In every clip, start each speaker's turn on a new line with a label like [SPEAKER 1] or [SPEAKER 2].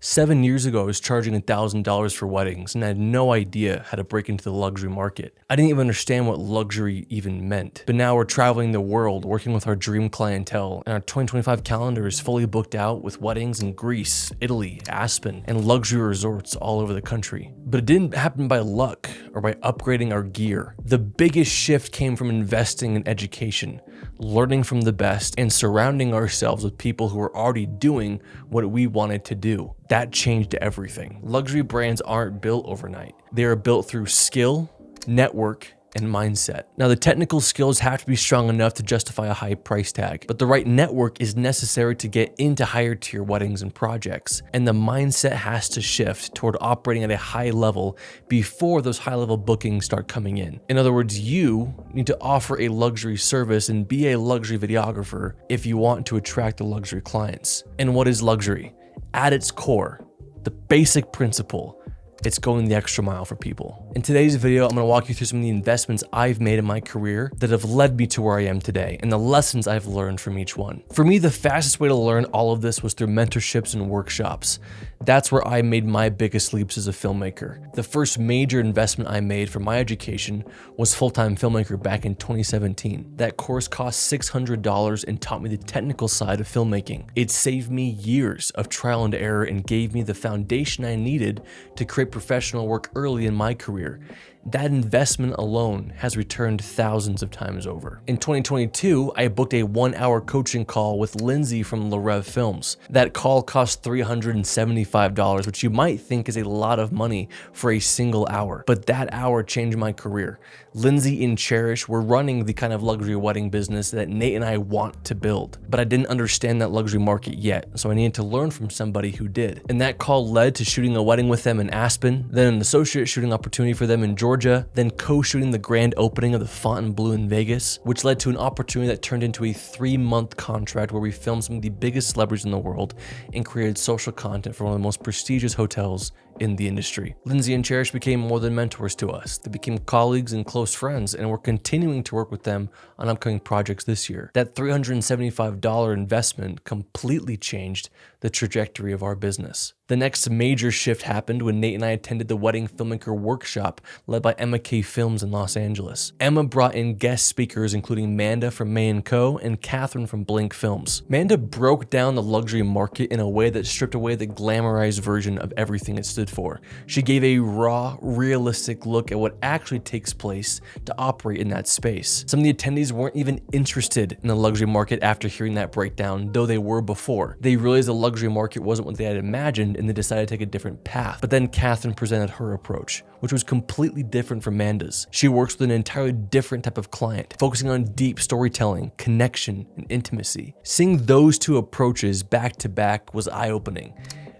[SPEAKER 1] 7 years ago, I was charging $1,000 for weddings and I had no idea how to break into the luxury market. I didn't even understand what luxury even meant. But now we're traveling the world, working with our dream clientele, and our 2025 calendar is fully booked out with weddings in Greece, Italy, Aspen, and luxury resorts all over the country. But it didn't happen by luck or by upgrading our gear. The biggest shift came from investing in education, learning from the best, and surrounding ourselves with people who were already doing what we wanted to do. That changed everything. Luxury brands aren't built overnight. They are built through skill, network, and mindset. Now, the technical skills have to be strong enough to justify a high price tag, but the right network is necessary to get into higher tier weddings and projects. And the mindset has to shift toward operating at a high level before those high level bookings start coming in. In other words, you need to offer a luxury service and be a luxury videographer if you want to attract the luxury clients. And what is luxury? At its core, the basic principle, it's going the extra mile for people. In today's video, I'm gonna walk you through some of the investments I've made in my career that have led me to where I am today and the lessons I've learned from each one. For me, the fastest way to learn all of this was through mentorships and workshops. That's where I made my biggest leaps as a filmmaker. The first major investment I made for my education was Full-Time Filmmaker back in 2017. That course cost $600 and taught me the technical side of filmmaking. It saved me years of trial and error and gave me the foundation I needed to create professional work early in my career. That investment alone has returned thousands of times over. In 2022, I booked a 1-hour coaching call with Lindsay from Rev Films. That call cost $375, which you might think is a lot of money for a single hour, but that hour changed my career. Lindsay and Cherish were running the kind of luxury wedding business that Nate and I want to build, but I didn't understand that luxury market yet, so I needed to learn from somebody who did. And that call led to shooting a wedding with them in Aspen, then an associate shooting opportunity for them in Georgia, then co-shooting the grand opening of the Fontainebleau in Vegas, which led to an opportunity that turned into a 3-month contract where we filmed some of the biggest celebrities in the world and created social content for one of the most prestigious hotels in the industry. Lindsay and Cherish became more than mentors to us. They became colleagues and close friends, and we're continuing to work with them on upcoming projects this year. That $375 investment completely changed the trajectory of our business. The next major shift happened when Nate and I attended the Wedding Filmmaker Workshop led by Emma K Films in Los Angeles. Emma brought in guest speakers including Manda from May & Co. and Catherine from Blink Films. Manda broke down the luxury market in a way that stripped away the glamorized version of everything it stood for. She gave a raw, realistic look at what actually takes place to operate in that space. Some of the attendees weren't even interested in the luxury market after hearing that breakdown, though they were before. They realized the luxury market wasn't what they had imagined and they decided to take a different path. But then Catherine presented her approach, which was completely different from Manda's. She works with an entirely different type of client, focusing on deep storytelling, connection, and intimacy. Seeing those two approaches back to back was eye-opening.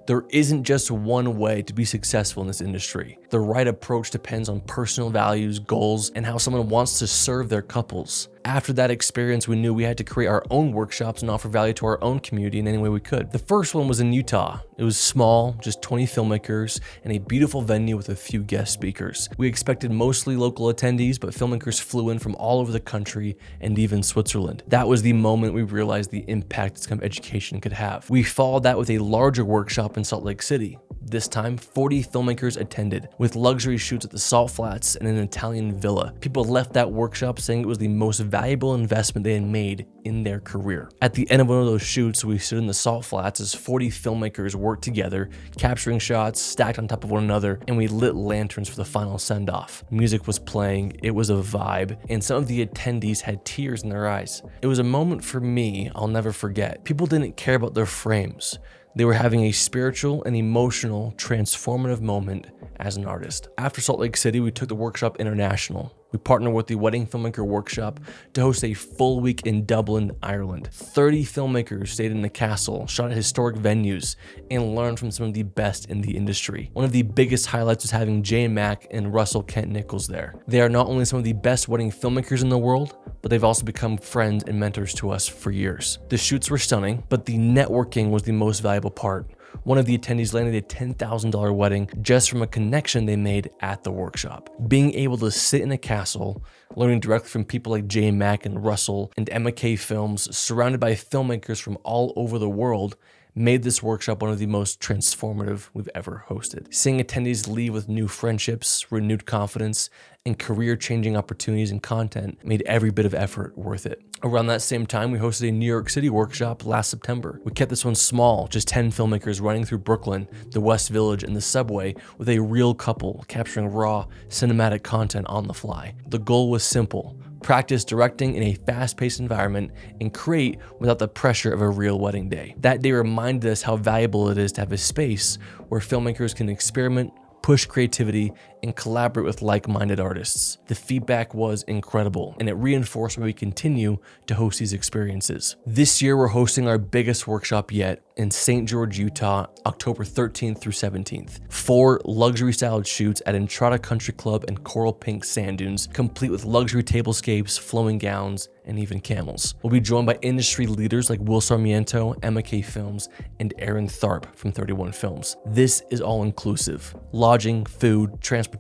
[SPEAKER 1] There isn't just one way to be successful in this industry. The right approach depends on personal values, goals, and how someone wants to serve their couples. After that experience, we knew we had to create our own workshops and offer value to our own community in any way we could. The first one was in Utah. It was small, just 20 filmmakers, and a beautiful venue with a few guest speakers. We expected mostly local attendees, but filmmakers flew in from all over the country and even Switzerland. That was the moment we realized the impact this kind of education could have. We followed that with a larger workshop in Salt Lake City. This time, 40 filmmakers attended, with luxury shoots at the Salt Flats and an Italian villa. People left that workshop saying it was the most valuable investment they had made in their career. At the end of one of those shoots, we stood in the Salt Flats as 40 filmmakers worked together, capturing shots stacked on top of one another, and we lit lanterns for the final send-off. Music was playing, it was a vibe, and some of the attendees had tears in their eyes. It was a moment for me I'll never forget. People didn't care about their frames. They were having a spiritual and emotional, transformative moment as an artist. After Salt Lake City, we took the workshop international. We partnered with the Wedding Filmmaker Workshop to host a full week in Dublin, Ireland. 30 filmmakers stayed in the castle, shot at historic venues, and learned from some of the best in the industry. One of the biggest highlights was having Jay Mack and Russell Kent Nichols there. They are not only some of the best wedding filmmakers in the world, but they've also become friends and mentors to us for years. The shoots were stunning, but the networking was the most valuable part. One of the attendees landed a $10,000 wedding just from a connection they made at the workshop. Being able to sit in a castle, learning directly from people like Jay Mack and Russell and Emma K Films, surrounded by filmmakers from all over the world, made this workshop one of the most transformative we've ever hosted. Seeing attendees leave with new friendships, renewed confidence, and career-changing opportunities and content made every bit of effort worth it. Around that same time, we hosted a New York City workshop last September. We kept this one small, just 10 filmmakers running through Brooklyn, the West Village, and the subway with a real couple capturing raw, cinematic content on the fly. The goal was simple: practice directing in a fast-paced environment and create without the pressure of a real wedding day. That day reminded us how valuable it is to have a space where filmmakers can experiment, push creativity, and collaborate with like-minded artists. The feedback was incredible, and it reinforced why we continue to host these experiences. This year, we're hosting our biggest workshop yet in St. George, Utah, October 13th through 17th. 4 luxury-styled shoots at Entrada Country Club and Coral Pink Sand Dunes, complete with luxury tablescapes, flowing gowns, and even camels. We'll be joined by industry leaders like Will Sarmiento, Emma K Films, and Aaron Tharp from 31 Films. This is all inclusive. Lodging, food, transportation,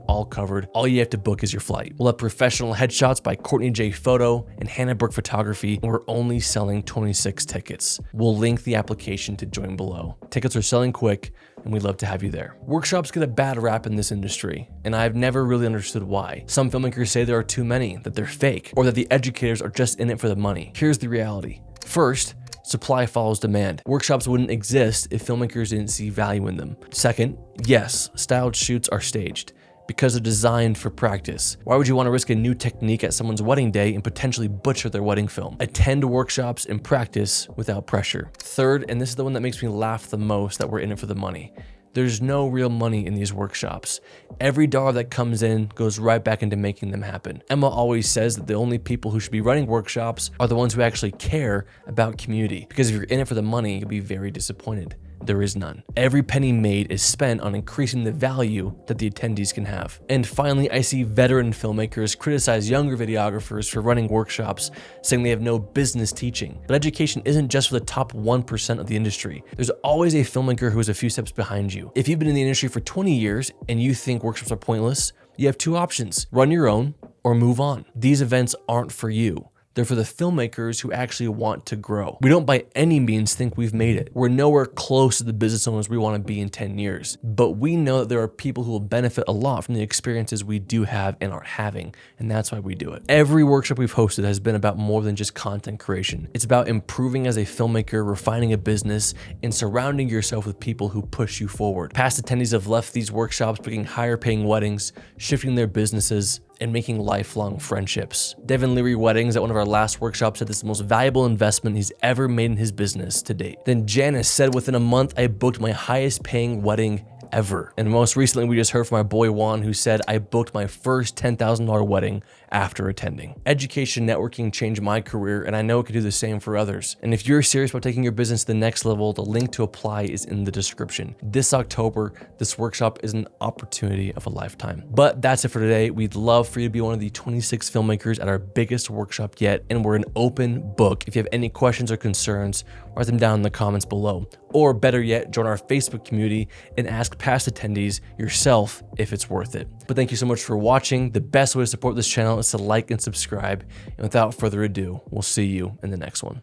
[SPEAKER 1] all covered. All you have to book is your flight. We'll have professional headshots by Courtney J Photo and Hannah Brooke Photography, and we're only selling 26 tickets. We'll link the application to join below. Tickets are selling quick, and we'd love to have you there. Workshops get a bad rap in this industry, and I've never really understood why. Some filmmakers say there are too many, that they're fake, or that the educators are just in it for the money. Here's the reality. First, supply follows demand. Workshops wouldn't exist if filmmakers didn't see value in them. Second, yes, styled shoots are staged because they're designed for practice. Why would you want to risk a new technique at someone's wedding day and potentially butcher their wedding film? Attend workshops and practice without pressure. Third, and this is the one that makes me laugh the most, that we're in it for the money. There's no real money in these workshops. Every dollar that comes in goes right back into making them happen. Emma always says that the only people who should be running workshops are the ones who actually care about community, because if you're in it for the money, you'll be very disappointed. There is none. Every penny made is spent on increasing the value that the attendees can have. And finally, I see veteran filmmakers criticize younger videographers for running workshops, saying they have no business teaching. But education isn't just for the top 1% of the industry. There's always a filmmaker who is a few steps behind you. If you've been in the industry for 20 years and you think workshops are pointless, you have 2 options: run your own or move on. These events aren't for you. They're for the filmmakers who actually want to grow. We don't by any means think we've made it. We're nowhere close to the business owners we want to be in 10 years, but we know that there are people who will benefit a lot from the experiences we do have and are having, and that's why we do it. Every workshop we've hosted has been about more than just content creation. It's about improving as a filmmaker, refining a business, and surrounding yourself with people who push you forward. Past attendees have left these workshops picking higher paying weddings, shifting their businesses, and making lifelong friendships. Devin Leary Weddings at one of our last workshops said this is the most valuable investment he's ever made in his business to date. Then Janice said, within a month, I booked my highest paying wedding ever. And most recently, we just heard from our boy Juan, who said, I booked my first $10,000 wedding after attending. Education networking changed my career, and I know it could do the same for others. And if you're serious about taking your business to the next level, the link to apply is in the description. This October, this workshop is an opportunity of a lifetime. But that's it for today. We'd love for you to be one of the 26 filmmakers at our biggest workshop yet, and we're an open book. If you have any questions or concerns, write them down in the comments below. Or better yet, join our Facebook community and ask past attendees yourself if it's worth it. But thank you so much for watching. The best way to support this channel is to like and subscribe. And without further ado, we'll see you in the next one.